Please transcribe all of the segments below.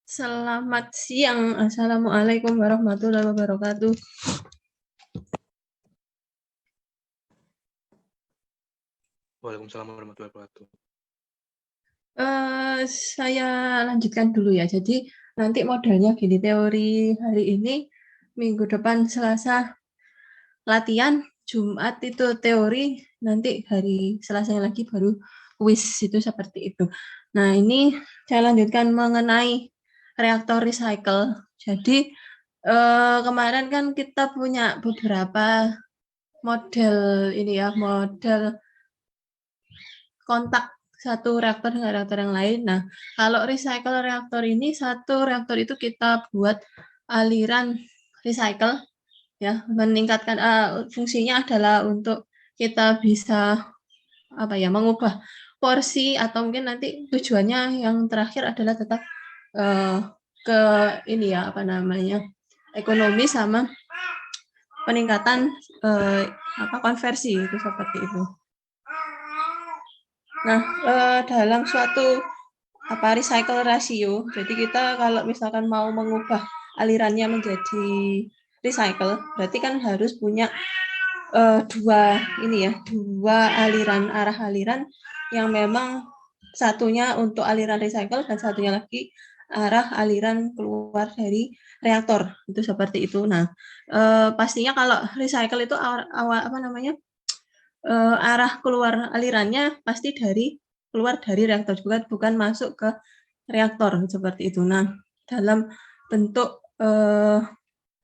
Selamat siang. Assalamualaikum warahmatullahi wabarakatuh. Waalaikumsalam warahmatullahi wabarakatuh. Saya lanjutkan dulu ya. Jadi nanti modelnya gini, teori hari ini, minggu depan Selasa latihan, Jumat itu teori, nanti hari Selasa lagi baru kuis, itu seperti itu. Nah, ini saya lanjutkan mengenai reaktor recycle. Jadi kemarin kan kita punya beberapa model ini ya, model kontak satu reaktor dengan reaktor yang lain. Nah, kalau recycle reaktor ini, satu reaktor itu kita buat aliran recycle, ya, meningkatkan fungsinya adalah untuk kita bisa mengubah porsi, atau mungkin nanti tujuannya yang terakhir adalah tetap ke ini ya, ekonomi sama peningkatan konversi, itu seperti itu. Nah, dalam suatu recycle ratio, jadi kita kalau misalkan mau mengubah alirannya menjadi recycle, berarti kan harus punya dua arah aliran yang memang satunya untuk aliran recycle dan satunya lagi arah aliran keluar dari reaktor, itu seperti itu. Nah, pastinya kalau recycle itu arah keluar alirannya pasti keluar dari reaktor juga, bukan masuk ke reaktor, seperti itu. Nah, dalam bentuk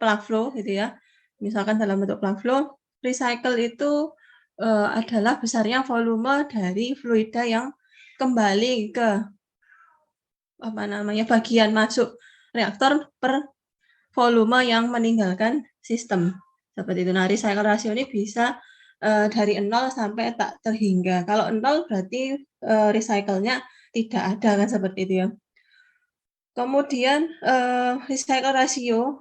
plug flow gitu ya, misalkan dalam bentuk plug flow, recycle itu adalah besarnya volume dari fluida yang kembali ke bagian masuk reaktor per volume yang meninggalkan sistem, seperti itu. Nah, recycle ratio ini bisa dari 0 sampai tak terhingga. Kalau 0 berarti recycle-nya tidak ada, kan, seperti itu ya. Kemudian recycle ratio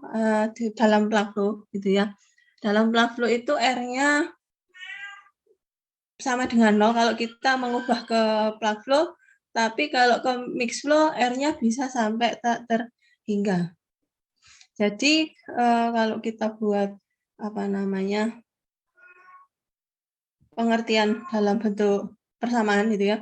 di dalam plug flow gitu ya. Dalam plug flow itu R-nya sama dengan 0 kalau kita mengubah ke plug flow, tapi kalau ke mix flow R-nya bisa sampai tak terhingga. Jadi kalau kita buat pengertian dalam bentuk persamaan gitu ya,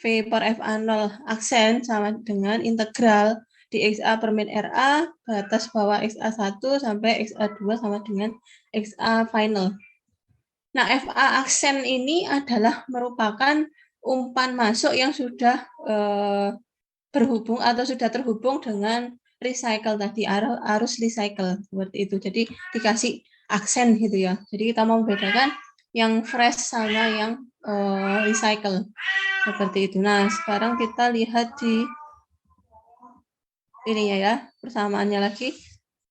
V per FA0 aksen sama dengan integral di XA per min RA batas bawah XA1 sampai XA2 sama dengan XA final. Nah, FA aksen ini adalah merupakan umpan masuk yang sudah berhubung atau sudah terhubung dengan recycle tadi, arus recycle, seperti itu. Jadi dikasih aksen gitu ya. Jadi kita mau membedakan yang fresh sama yang recycle, seperti itu. Nah, sekarang kita lihat di ini ya, persamaannya lagi.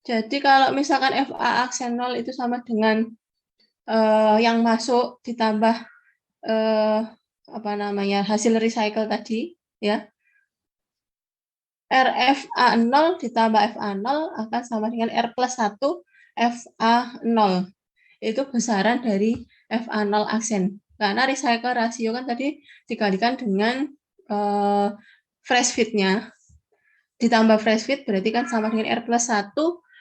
Jadi kalau misalkan FA aksen 0 itu sama dengan yang masuk ditambah hasil recycle tadi ya. RFA0 ditambah FA0 akan sama dengan R plus 1 FA0. Itu besaran dari FA0 aksen. Karena recycle rasio kan tadi dikalikan dengan fresh fit-nya. Ditambah fresh fit berarti kan sama dengan R plus 1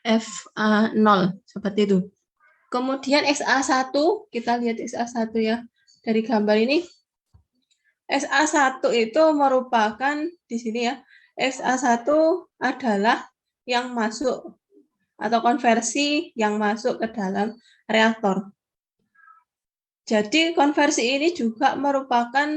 FA0. Seperti itu. Kemudian XA1, kita lihat XA1 ya. Dari gambar ini, XA1 itu merupakan di sini ya, XA1 adalah yang masuk atau konversi yang masuk ke dalam reaktor. Jadi konversi ini juga merupakan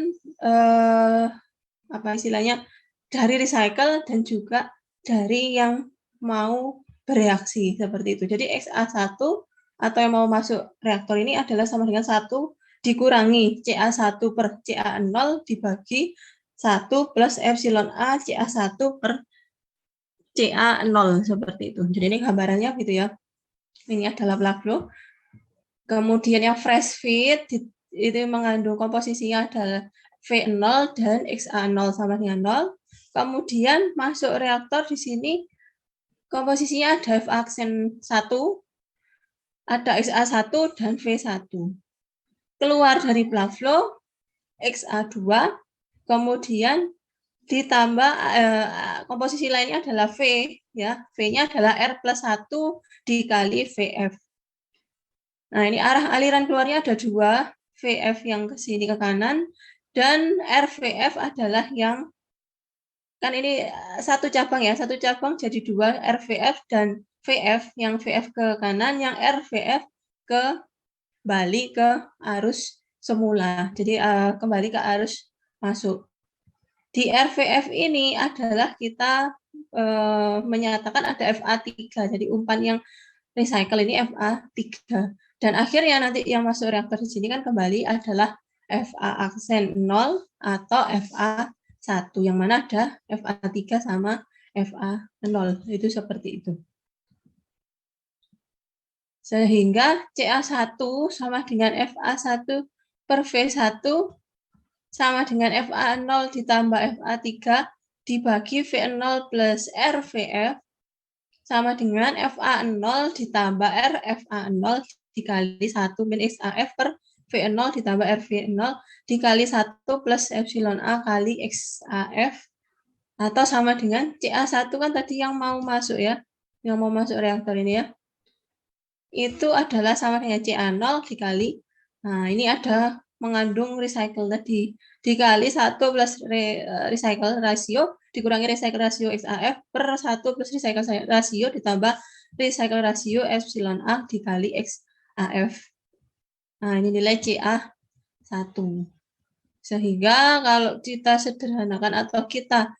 dari recycle dan juga dari yang mau bereaksi, seperti itu. Jadi XA1 atau yang mau masuk reaktor ini adalah sama dengan 1 dikurangi CA1 per CA0 dibagi 1 plus epsilon A CA1 per CA0, seperti itu. Jadi ini gambarannya gitu ya. Ini adalah plug flow. Kemudian yang fresh fit itu mengandung komposisinya adalah V0 dan XA0 sama dengan 0. Kemudian masuk reaktor di sini komposisinya ada F aksen 1, ada XA1 dan V1. Keluar dari plug flow XA2, kemudian ditambah komposisi lainnya adalah V, ya. V-nya adalah R+1 dikali VF. Nah, ini arah aliran keluarnya ada 2, VF yang ke sini ke kanan, dan RVF adalah yang, kan ini satu cabang ya, satu cabang jadi 2, RVF dan VF, yang VF ke kanan, yang RVF kembali ke arus semula. Jadi kembali ke arus masuk. Di RVF ini adalah kita menyatakan ada FA3, jadi umpan yang recycle ini FA3. Dan akhirnya nanti yang masuk reaktor di sini kan kembali adalah FA aksen 0 atau FA1, yang mana ada FA3 sama FA0, itu seperti itu. Sehingga CA1 sama dengan FA1 per V1 sama dengan FA0 ditambah FA3 dibagi V0 plus RVF sama dengan FA0 ditambah RFA0 dikali 1 min XAF per V0 ditambah RV0 dikali 1 plus epsilon A kali XAF, atau sama dengan CA1 kan tadi yang mau masuk ya, yang mau masuk reaktor ini ya, itu adalah sama dengan CA0 dikali, nah ini ada mengandung recycle tadi, dikali 1 plus recycle rasio dikurangi recycle rasio XAF per 1 plus recycle rasio ditambah recycle rasio epsilon A dikali XAF. Nah, ini nilai CA1. Sehingga kalau kita sederhanakan atau kita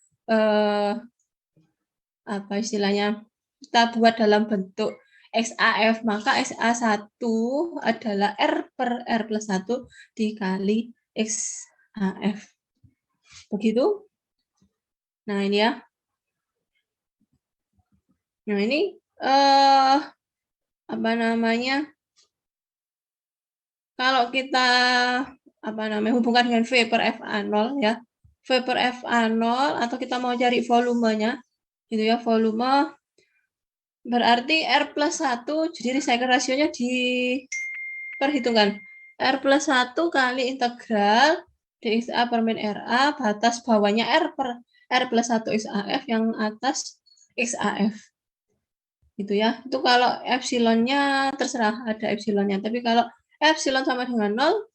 apa istilahnya, kita buat dalam bentuk XAF, maka XA1 adalah R per R+1 dikali XAF. Begitu? Nah, ini ya. Nah, ini apa namanya? Kalau kita hubungkan dengan V per FA0 ya. V per FA0 atau kita mau cari volumenya gitu ya, volume berarti R+1, jadi recycle rasionya diperhitungkan. R+1 kali integral dXA per min RA, batas bawahnya R per R+1 XAF, yang atas XAF. Gitu ya. Itu kalau epsilonnya terserah ada epsilonnya. Tapi kalau epsilon sama dengan 0,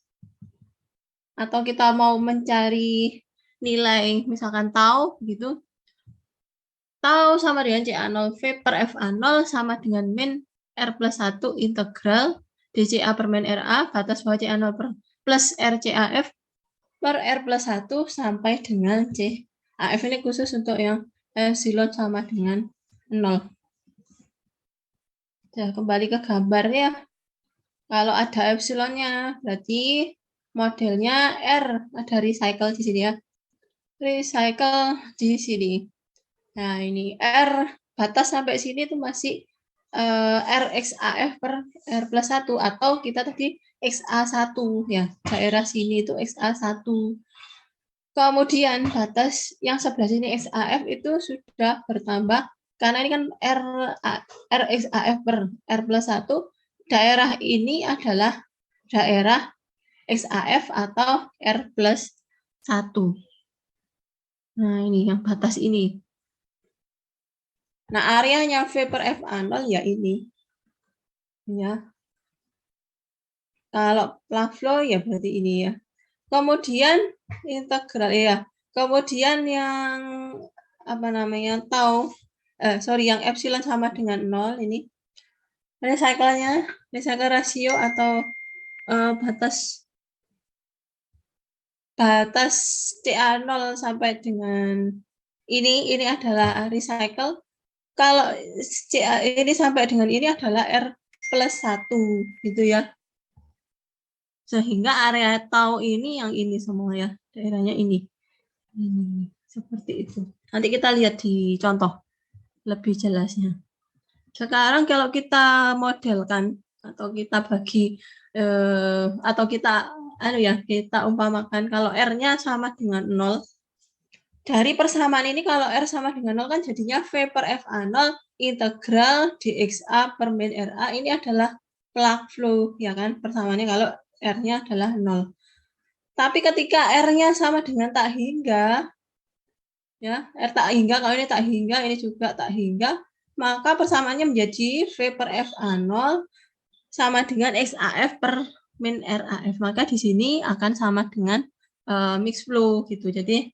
atau kita mau mencari nilai misalkan tau gitu, tau sama dengan CA0, V per FA0 sama dengan min R+1 integral DCA per min RA, batas bawah CA0 plus RCAF per R+1 sampai dengan CAF. Ini khusus untuk yang epsilon sama dengan 0. Nah, kembali ke gambarnya. Kalau ada epsilonnya, berarti modelnya R, ada recycle di sini ya. Recycle di sini. Nah, ini R, batas sampai sini itu masih RXAF per R+1, atau kita tadi XA1 ya. Daerah sini itu XA1. Kemudian batas yang sebelah sini XAF itu sudah bertambah, karena ini kan RXAF per R+1, daerah ini adalah daerah XAF atau R+1. Nah, ini yang batas ini. Nah, areanya V per FA0 ya ini. Ya. Kalau plug flow ya berarti ini ya. Kemudian integral ya. Kemudian yang yang epsilon sama dengan 0 ini. Recycle-nya, recycle rasio atau batas CA0 sampai dengan ini adalah recycle. Kalau CA ini sampai dengan ini adalah R+1 gitu ya. Sehingga area tau ini yang ini semua ya, daerahnya ini. Seperti itu. Nanti kita lihat di contoh lebih jelasnya. Sekarang kalau kita modelkan atau kita bagi atau kita kita umpamakan kalau R-nya sama dengan 0. Dari persamaan ini kalau R sama dengan 0 kan jadinya V per FA0 integral dXA per min RA, ini adalah plug flow ya kan, persamaannya kalau R-nya adalah 0. Tapi ketika R-nya sama dengan tak hingga, Ya, R tak hingga, kalau ini tak hingga, ini juga tak hingga, maka persamaannya menjadi V per FA0 sama dengan XAF per min RAF. Maka di sini akan sama dengan mix flow gitu. Jadi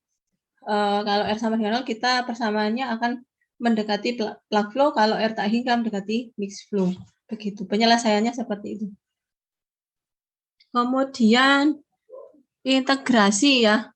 kalau R sama dengan 0, kita persamaannya akan mendekati plug flow, kalau R tak hingga mendekati mix flow. Begitu, penyelesaiannya seperti itu. Kemudian integrasi ya.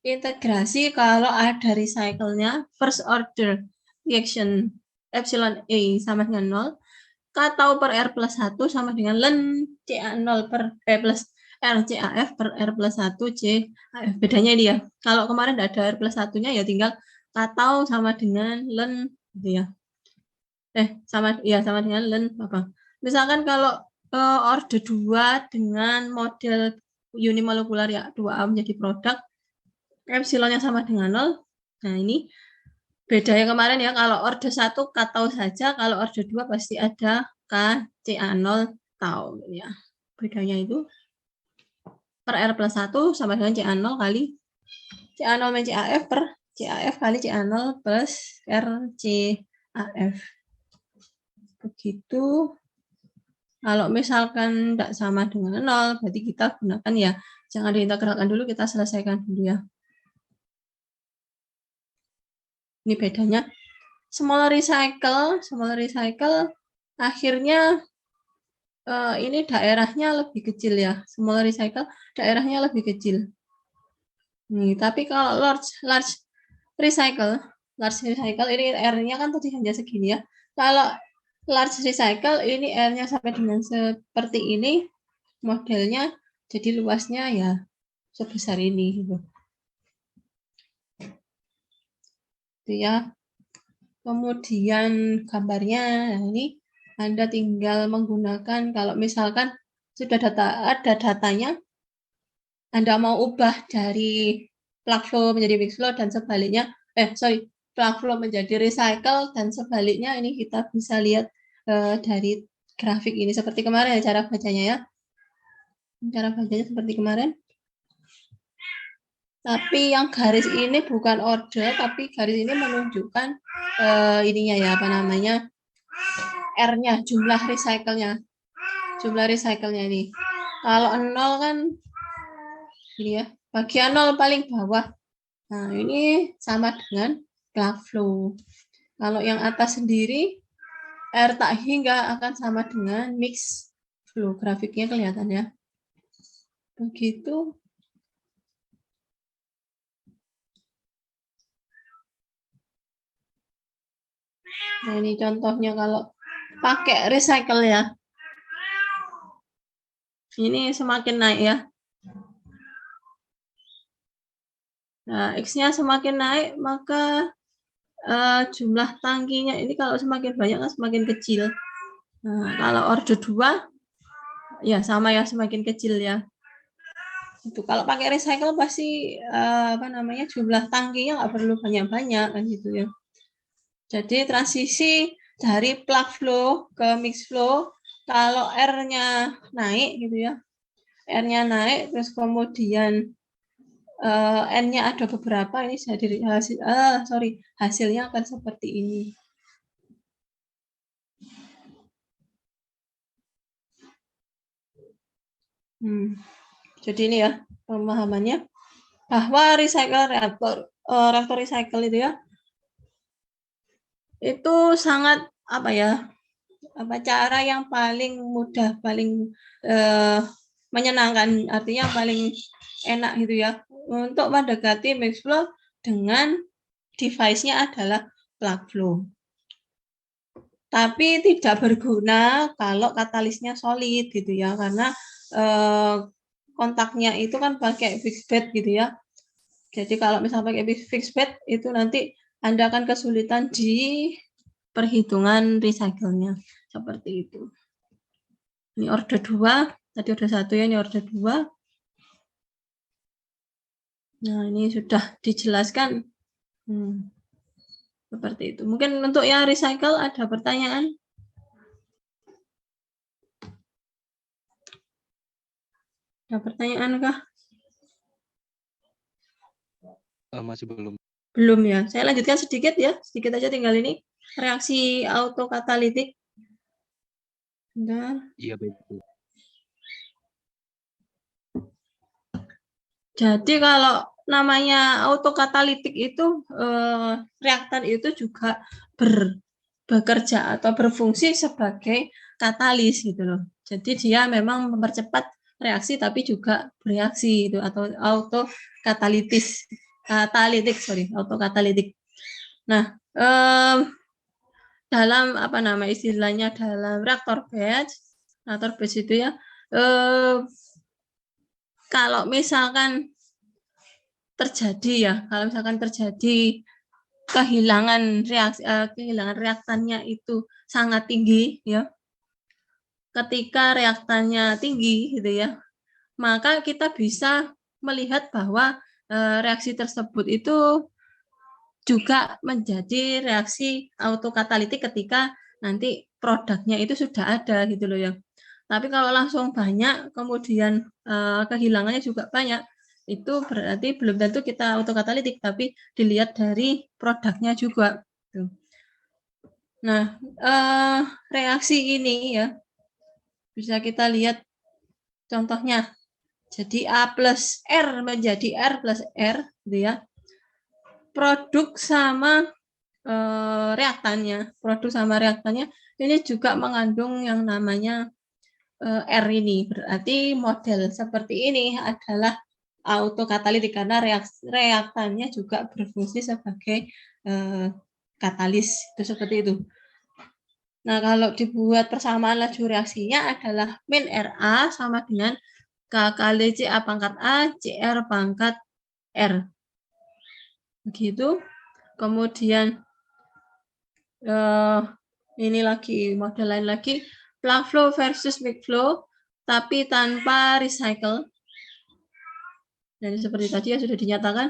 Integrasi kalau ada recycle-nya, first order reaction epsilon A sama dengan 0, K tau per R plus 1 sama dengan len CA0 per plus R CAF per R plus 1 CAF. Bedanya ini ya. Kalau kemarin tidak ada R plus 1-nya ya tinggal K tau sama dengan len gitu ya. Sama dengan len apa. Misalkan kalau order 2 dengan model unimolekular ya 2A menjadi produk, epsilonnya sama dengan 0. Nah, ini bedanya kemarin ya, kalau order 1 K tau saja, kalau order 2 pasti ada K CA0 tau ya. Bedanya itu per R plus 1 sama dengan CA0 kali CA0 min CAF per CAF kali CA0 plus R CAF. Begitu. Kalau misalkan tidak sama dengan 0, berarti kita gunakan ya, jangan diintegralkan dulu, kita selesaikan dulu ya. Ini bedanya. Small recycle akhirnya ini daerahnya lebih kecil ya. Small recycle daerahnya lebih kecil. Nih, tapi kalau large recycle ini R-nya kan tadi hanya segini ya. Kalau large recycle ini R-nya sampai dengan seperti ini, modelnya jadi luasnya ya sebesar ini gitu. Itu ya. Kemudian gambarnya, nah ini Anda tinggal menggunakan, kalau misalkan sudah ada datanya, Anda mau ubah dari plug flow menjadi mix flow dan sebaliknya, plug flow menjadi recycle dan sebaliknya, ini kita bisa lihat dari grafik ini seperti kemarin ya, cara bacanya ya. Cara bacanya seperti kemarin. Tapi yang garis ini bukan order, tapi garis ini menunjukkan ininya ya, apa namanya, R-nya, jumlah recycle-nya. Jumlah recycle-nya ini. Kalau 0 kan ini ya, bagian 0 paling bawah. Nah, ini sama dengan plug flow. Kalau yang atas sendiri, R tak hingga akan sama dengan mix flow. Grafiknya kelihatan ya. Begitu. Nah, ini contohnya kalau pakai recycle ya. Ini semakin naik ya. Nah, X-nya semakin naik, maka jumlah tangkinya ini kalau semakin banyak kan semakin kecil. Nah, kalau order 2, ya sama ya, semakin kecil ya. Itu kalau pakai recycle pasti jumlah tangkinya nggak perlu banyak-banyak kan gitu ya. Jadi transisi dari plug flow ke mix flow, kalau R-nya naik gitu ya, R-nya naik, terus kemudian N-nya ada beberapa, ini hasilnya akan seperti ini. Jadi ini ya pemahamannya, bahwa reaktor recycle itu ya, itu sangat cara yang paling mudah, paling menyenangkan, artinya paling enak gitu ya, untuk mendekati mix flow dengan device-nya adalah plug flow. Tapi tidak berguna kalau katalisnya solid gitu ya, karena kontaknya itu kan pakai fixed bed gitu ya. Jadi kalau misalnya pakai fixed bed itu nanti Anda akan kesulitan di perhitungan recycle-nya. Seperti itu. Ini order 2, tadi order 1 ya, ini order 2. Nah, ini sudah dijelaskan. Seperti itu. Mungkin untuk yang recycle ada pertanyaan? Ada pertanyaan kah? Masih belum. Belum ya. Saya lanjutkan sedikit ya. Sedikit aja tinggal ini. Reaksi autokatalitik. Bentar. Iya, baik. Jadi kalau namanya autokatalitik itu reaktan itu juga bekerja atau berfungsi sebagai katalis gitu loh. Jadi dia memang mempercepat reaksi tapi juga bereaksi itu atau autokatalitik. Nah, dalam apa nama istilahnya dalam reaktor batch itu ya, kalau misalkan terjadi kehilangan reaktannya itu sangat tinggi ya. Ketika reaktannya tinggi gitu ya, maka kita bisa melihat bahwa reaksi tersebut itu juga menjadi reaksi autokatalitik ketika nanti produknya itu sudah ada gitu loh ya. Tapi kalau langsung banyak kemudian kehilangannya juga banyak, itu berarti belum tentu kita autokatalitik, tapi dilihat dari produknya juga. Nah, reaksi ini ya bisa kita lihat contohnya. Jadi A plus R menjadi R plus R, gitu ya. Produk sama reaktannya ini juga mengandung yang namanya R ini. Berarti model seperti ini adalah autokatalitik karena reaktannya juga berfungsi sebagai katalis. Itu seperti itu. Nah, kalau dibuat persamaan laju reaksinya adalah min RA sama dengan K kali CA pangkat A, CR pangkat R. Begitu. Kemudian ini lagi model lain lagi, plug flow versus mix flow, tapi tanpa recycle. Jadi seperti tadi ya sudah dinyatakan.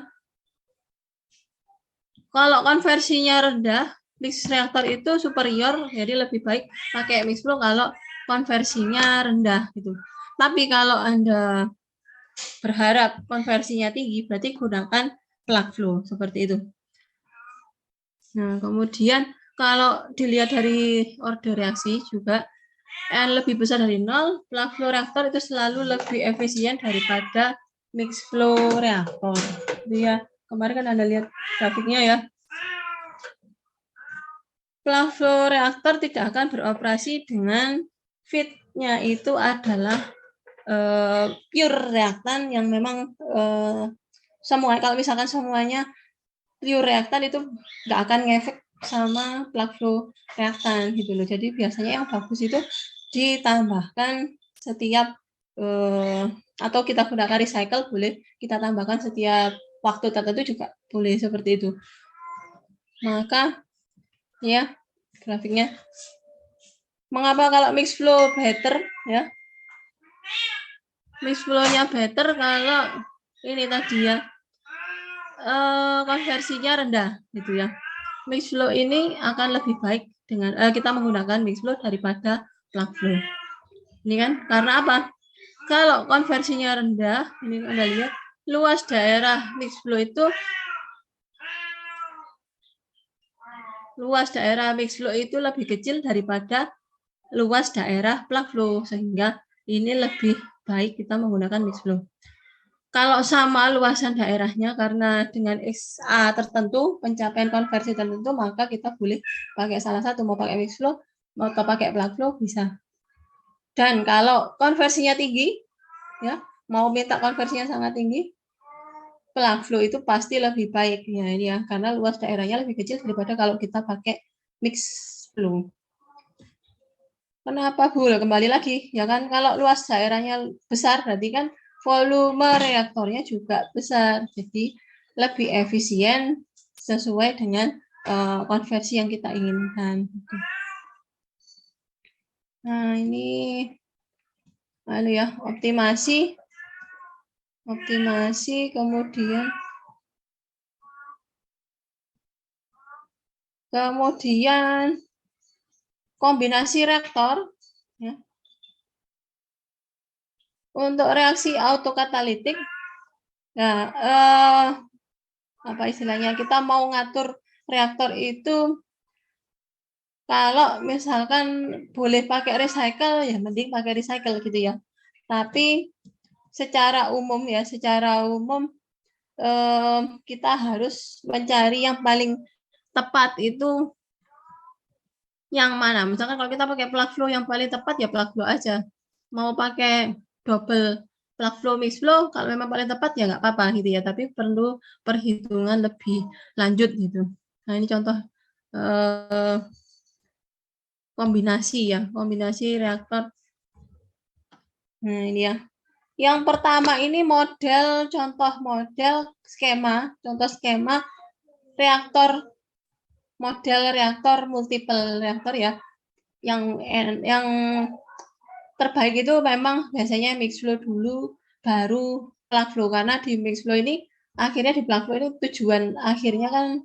Kalau konversinya rendah, mix reaktor itu superior, jadi lebih baik pakai mix flow kalau konversinya rendah gitu. Tapi kalau Anda berharap konversinya tinggi, berarti gunakan plug flow seperti itu. Nah, kemudian kalau dilihat dari order reaksi juga N lebih besar dari 0, plug flow reaktor itu selalu lebih efisien daripada mix flow reaktor. Jadi ya, kemarin kan Anda lihat grafiknya ya. Plug flow reaktor tidak akan beroperasi dengan feed-nya itu adalah pure reaktan yang memang semua, kalau misalkan semuanya pure reaktan itu nggak akan ngefek sama plug flow reaktan gitu loh. Jadi biasanya yang bagus itu ditambahkan setiap atau kita gunakan recycle, boleh kita tambahkan setiap waktu tertentu juga boleh seperti itu. Maka ya grafiknya, mengapa kalau mix flow better ya, mix flow-nya better kalau ini tadi ya konversinya rendah gitu ya. Mix flow ini akan lebih baik dengan kita menggunakan mix flow daripada plug flow. Ini kan karena apa? Kalau konversinya rendah, ini Anda lihat luas daerah mix flow itu lebih kecil daripada luas daerah plug flow, sehingga ini lebih baik kita menggunakan mix flow. Kalau sama luasan daerahnya, karena dengan XA tertentu, pencapaian konversi tertentu, maka kita boleh pakai salah satu, mau pakai mix flow, mau pakai plug flow, bisa. Dan kalau konversinya tinggi, ya, mau minta konversinya sangat tinggi, plug flow itu pasti lebih baik ya ini ya, karena luas daerahnya lebih kecil daripada kalau kita pakai mix flow. Kenapa Bu? Kembali lagi ya kan, kalau luas daerahnya besar berarti kan volume reaktornya juga besar, jadi lebih efisien sesuai dengan konversi yang kita inginkan. Nah ini ya optimasi, kemudian kombinasi reaktor ya. Untuk reaksi autokatalitik, nah apa istilahnya, kita mau ngatur reaktor itu kalau misalkan boleh pakai recycle ya mending pakai recycle gitu ya. Tapi secara umum kita harus mencari yang paling tepat itu yang mana. Misalkan kalau kita pakai plug flow yang paling tepat ya plug flow aja. Mau pakai double plug flow mix flow kalau memang paling tepat ya nggak apa-apa gitu ya, tapi perlu perhitungan lebih lanjut gitu. Nah ini contoh kombinasi reaktor. Nah ini ya. Yang pertama ini contoh skema model reaktor multiple reaktor ya. Yang terbaik itu memang biasanya mix flow dulu baru plug flow, karena di mix flow ini akhirnya di plug flow ini tujuan akhirnya kan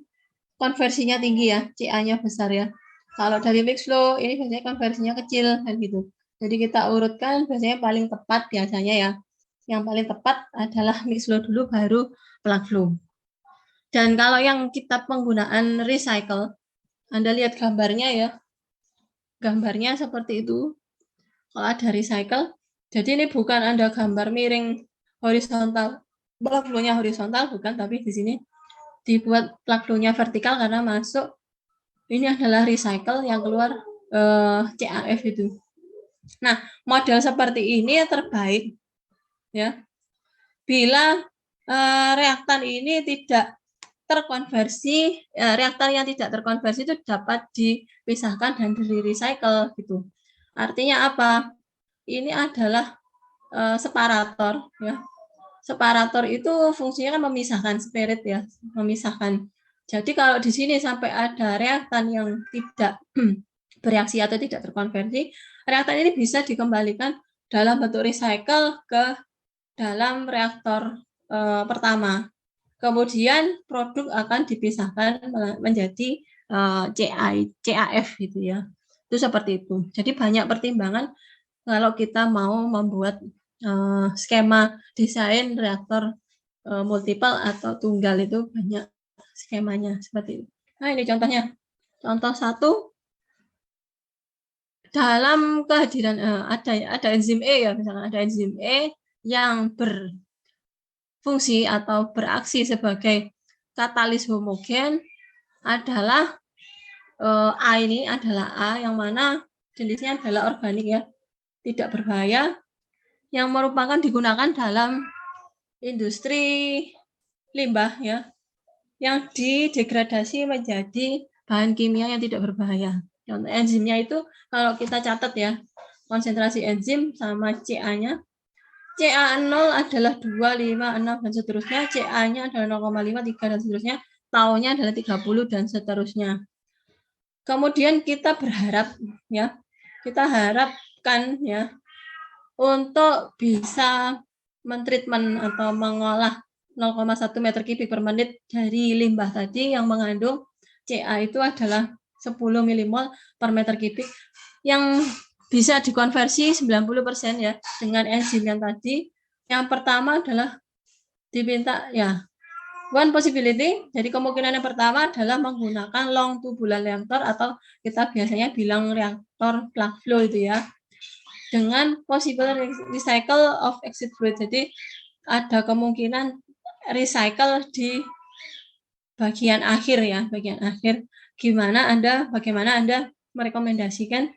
konversinya tinggi ya, CA-nya besar ya. Kalau dari mix flow ini biasanya konversinya kecil kan gitu. Jadi kita urutkan biasanya paling tepat biasanya ya. Yang paling tepat adalah mix flow dulu baru plug flow. Dan kalau yang kita penggunaan recycle, Anda lihat gambarnya ya. Gambarnya seperti itu. Kalau ada recycle, jadi ini bukan Anda gambar miring horizontal, plug flow-nya horizontal bukan, tapi di sini dibuat plug flow-nya vertikal karena masuk ini adalah recycle yang keluar CAF itu. Nah, model seperti ini terbaik ya. Bila reaktan ini tidak terkonversi, reaktan yang tidak terkonversi itu dapat dipisahkan dan di recycle gitu. Artinya apa? Ini adalah separator ya. Separator itu fungsinya kan memisahkan spirit ya, memisahkan. Jadi kalau di sini sampai ada reaktan yang tidak bereaksi atau tidak terkonversi, reaktan ini bisa dikembalikan dalam bentuk recycle ke dalam reaktor pertama. Kemudian produk akan dipisahkan menjadi CAF gitu ya. Itu seperti itu. Jadi banyak pertimbangan kalau kita mau membuat skema desain reaktor multiple atau tunggal, itu banyak skemanya seperti itu. Nah ini contohnya. Contoh 1, dalam kehadiran ada enzim E ya, misalkan ada enzim E yang berfungsi atau beraksi sebagai katalis homogen adalah A ini adalah A yang mana jenisnya adalah organik ya, tidak berbahaya, yang merupakan digunakan dalam industri limbah ya, yang didegradasi menjadi bahan kimia yang tidak berbahaya. Contoh enzimnya itu kalau kita catat ya, konsentrasi enzim sama CA-nya. CA0 adalah 2, 5, 6 dan seterusnya, CA-nya adalah 0,5, 3 dan seterusnya, taunya adalah 30 dan seterusnya. Kemudian kita berharap ya, kita harapkan ya untuk bisa mentreatment atau mengolah 0,1 meter kubik per menit dari limbah tadi yang mengandung CA itu adalah 10 milimol per meter kubik, yang bisa dikonversi 90% ya dengan enzim yang tadi. Yang pertama adalah diminta ya, one possibility, jadi kemungkinan yang pertama adalah menggunakan long tubular reaktor atau kita biasanya bilang reaktor plug flow itu ya, dengan possible recycle of exit fluid. Jadi ada kemungkinan recycle di bagian akhir ya, bagian akhir. Bagaimana Anda merekomendasikan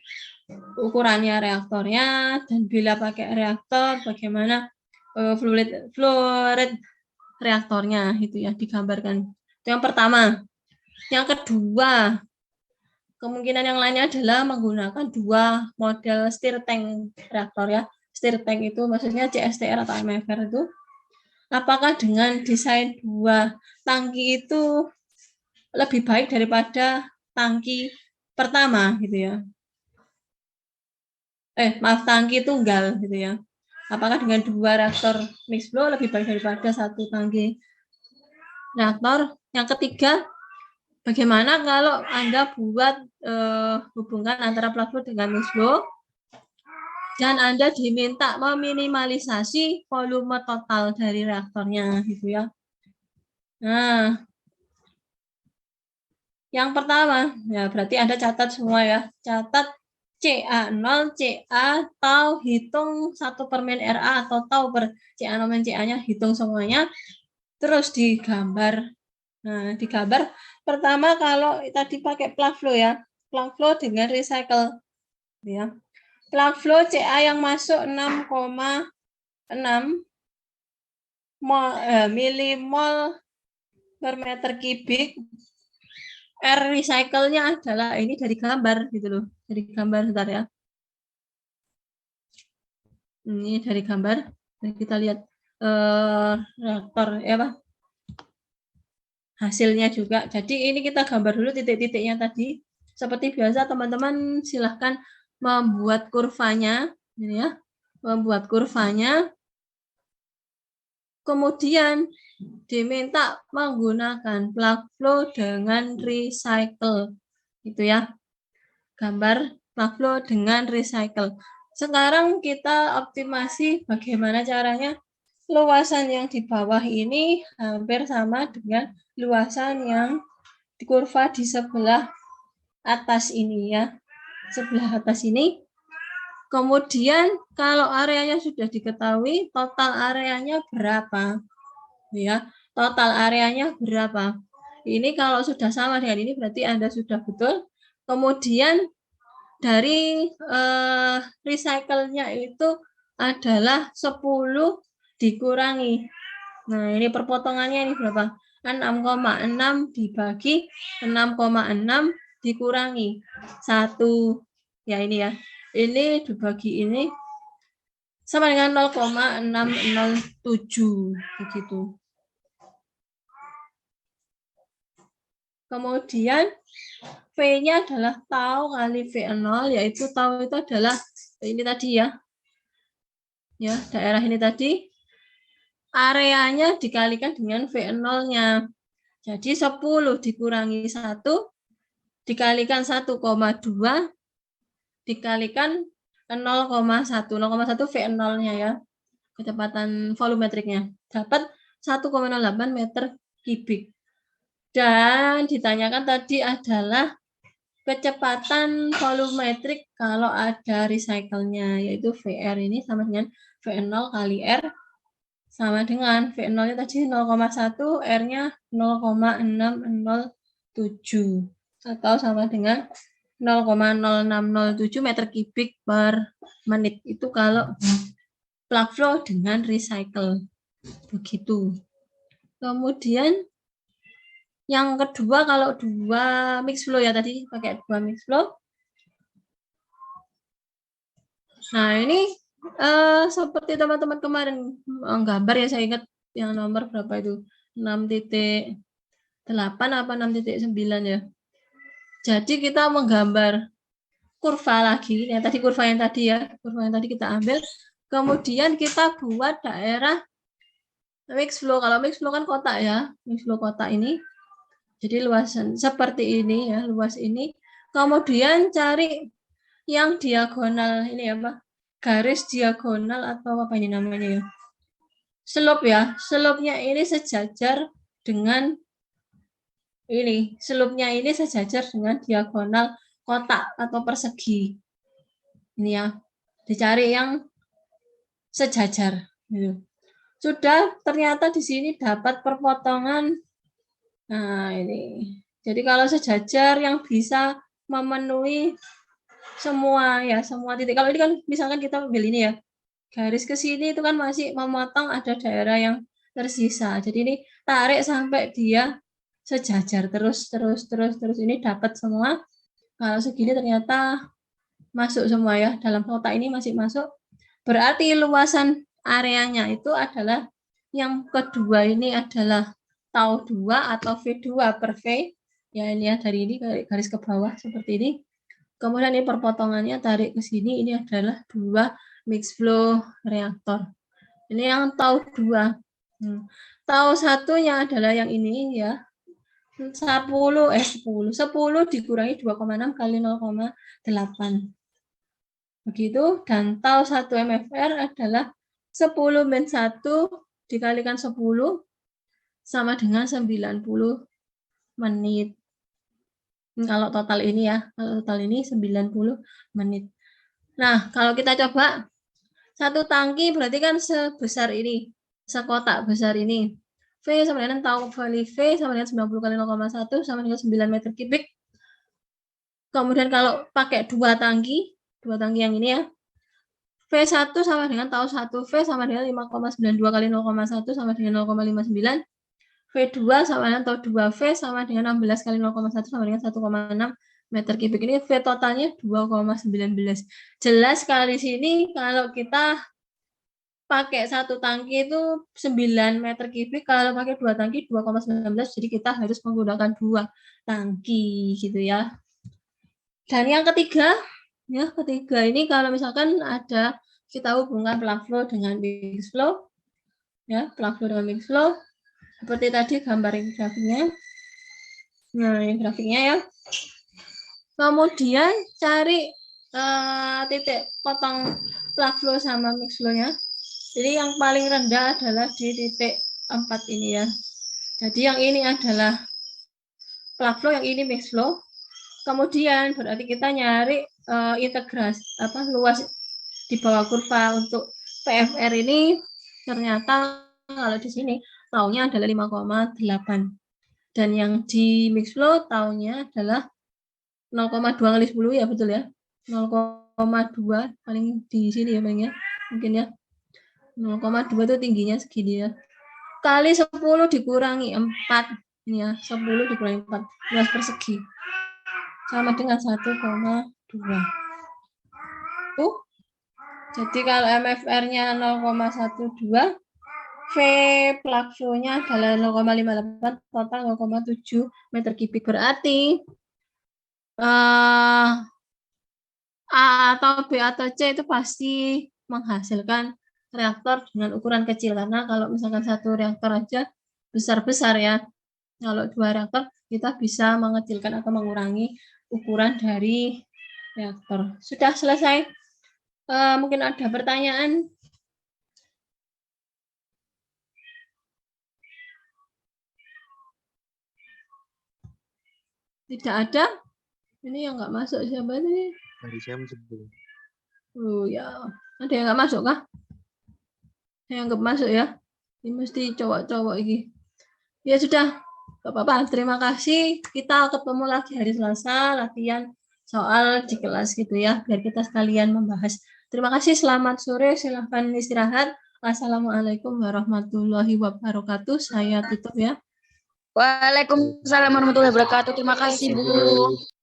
ukurannya reaktornya, dan bila pakai reaktor bagaimana fluid reaktornya itu ya digambarkan. Itu yang pertama. Yang kedua, kemungkinan yang lainnya adalah menggunakan 2 model stir tank reaktor ya. Stir tank itu maksudnya CSTR atau MFR itu. Apakah dengan desain 2 tangki itu lebih baik daripada tangki pertama gitu ya? Tangki tunggal gitu ya. Apakah dengan 2 reaktor mixed flow lebih baik daripada 1 tangki reaktor? Yang ketiga, bagaimana kalau Anda buat hubungan antara plug flow dengan mixed flow dan Anda diminta meminimalisasi volume total dari reaktornya gitu ya. Nah, Yang pertama, ya berarti Anda catat semua ya. Catat CA0, CA, tau, hitung 1/min RA atau tau per CA0 min CA-nya, hitung semuanya. Terus digambar. Nah, digambar pertama kalau tadi pakai plug flow ya. Plug flow dengan recycle. Ya. Plug flow CA yang masuk 6,6 milimol per meter kubik. R recycle-nya adalah ini dari gambar gitu loh. Dari gambar sebentar ya. Ini dari gambar. Nah, kita lihat reaktor ya Pak. Hasilnya juga. Jadi ini kita gambar dulu titik-titiknya tadi. Seperti biasa teman-teman silahkan membuat kurvanya ini ya. Membuat kurvanya. Kemudian diminta menggunakan plug flow dengan recycle. Itu ya. Gambar plug flow dengan recycle. Sekarang kita optimasi bagaimana caranya. Luasan yang di bawah ini hampir sama dengan luasan yang di kurva di sebelah atas ini ya. Sebelah atas ini. Kemudian kalau areanya sudah diketahui, total areanya berapa? Ya, total areanya berapa? Ini kalau sudah sama dengan ini berarti Anda sudah betul. Kemudian dari recycle-nya itu adalah 10 dikurangi. Nah, ini perpotongannya ini berapa? 6,6 dibagi 6,6 dikurangi 1. Ya ini ya. Ini dibagi ini sama dengan 0,607 begitu. Kemudian V-nya adalah tau kali V0, yaitu tau itu adalah ini tadi ya. Ya, daerah ini tadi. Areanya dikalikan dengan V0-nya. Jadi 10 dikurangi 1 dikalikan 1,2 dikalikan 0,1. 0,1 V0-nya ya. Kecepatan volumetriknya. Dapat 1,08 meter kubik. Dan ditanyakan tadi adalah kecepatan volumetrik kalau ada recycle-nya, yaitu VR ini sama dengan V0 kali R sama dengan V0-nya tadi 0,1, R-nya 0,607 atau sama dengan 0,0607 meter kubik per menit. Itu kalau plug flow dengan recycle. Begitu. Kemudian yang kedua kalau 2 mix flow ya tadi pakai 2 mix flow. Nah, ini seperti teman-teman kemarin menggambar ya, saya ingat yang nomor berapa itu? 6.8 apa 6.9 ya. Jadi kita menggambar kurva lagi, yang tadi kurva yang tadi ya, kurva yang tadi kita ambil. Kemudian kita buat daerah mix flow. Kalau mix flow kan kotak ya, mix flow kotak ini. Jadi luasan seperti ini ya, luas ini. Kemudian cari yang diagonal ini ya, Pak. Garis diagonal atau apa ini namanya ya? Slope ya. Slope-nya ini sejajar dengan ini. Slope-nya ini sejajar dengan diagonal kotak atau persegi. Ini ya. Dicari yang sejajar gitu. Sudah ternyata di sini dapat perpotongan. Nah, ini. Jadi kalau sejajar yang bisa memenuhi semua ya, semua titik. Kalau ini kan misalkan kita ambil ini ya. Garis ke sini itu kan masih memotong ada daerah yang tersisa. Jadi ini tarik sampai dia sejajar terus ini dapat semua. Kalau segini ternyata masuk semua ya. Dalam kotak ini masih masuk. Berarti luasan areanya itu adalah yang kedua ini adalah tau 2 atau V2 per V. Ya ini ya dari ini garis ke bawah seperti ini. Kemudian ini perpotongannya tarik ke sini, ini adalah 2 mix flow reaktor. Ini yang tau 2. Tau satunya adalah yang ini ya. 10 dikurangi 2,6 kali 0,8. Begitu, dan tau 1 MFR adalah 10 min 1 dikalikan 10 sama dengan 90 menit. Kalau total ini ya, kalau total ini 90 menit. Nah, kalau kita coba satu tangki berarti kan sebesar ini, sekotak besar ini. V sama dengan tahu kali V sama dengan 90 kali 0,1 sama dengan 9 meter kubik. Kemudian kalau pakai dua tangki yang ini ya, V1 sama dengan tahu 1 V sama dengan 5,92 kali 0,1 sama dengan 0,59. V2 sama dengan tahu 2 V sama dengan 16 kali 0,1 sama dengan 1,6 meter kubik. Ini V totalnya 2,19. Jelas sekali di sini kalau kita pakai satu tangki itu 9 meter kubik, kalau pakai dua tangki 2,19, jadi kita harus menggunakan dua tangki gitu ya. Dan yang ketiga ini kalau misalkan ada kita hubungkan plug flow dengan mix flow, ya plug flow dengan mix flow, seperti tadi gambar grafiknya. Nah ini grafiknya ya. Kemudian cari titik potong plug flow sama mix flow-nya. Jadi yang paling rendah adalah di titik 4 ini ya. Jadi yang ini adalah plug flow, yang ini mix flow. Kemudian berarti kita nyari integrasi luas di bawah kurva untuk PFR ini, ternyata kalau di sini taunya adalah 5,8. Dan yang di mix flow taunya adalah 0,2 kali 10 ya, betul ya. 0,2 paling di sini ya paling ya. Mungkin ya. 0,2 itu tingginya segini ya. Kali 10 dikurangi 4. Ini ya, 10 dikurangi 4. Luas persegi. Sama dengan 1,2. Tuh. Jadi kalau MFR-nya 0,12, V plug flow-nya adalah 0,58, total 0,7 meter kubik. Berarti A atau B atau C itu pasti menghasilkan reaktor dengan ukuran kecil, karena kalau misalkan satu reaktor aja besar-besar ya. Kalau dua reaktor kita bisa mengecilkan atau mengurangi ukuran dari reaktor. Sudah selesai. Mungkin ada pertanyaan? Tidak ada? Ini yang nggak masuk siapa nih? Dari saya sebelum. Oh ya, ada yang nggak masuk kah? Yang nggak masuk ya? Ini mesti cowok-cowok ini. Ya sudah, nggak apa-apa. Terima kasih. Kita ketemu lagi hari Selasa, latihan soal di kelas gitu ya, biar kita sekalian membahas. Terima kasih, selamat sore, silahkan istirahat. Assalamualaikum warahmatullahi wabarakatuh. Saya tutup ya. Waalaikumsalam warahmatullahi wabarakatuh. Terima kasih, Bu.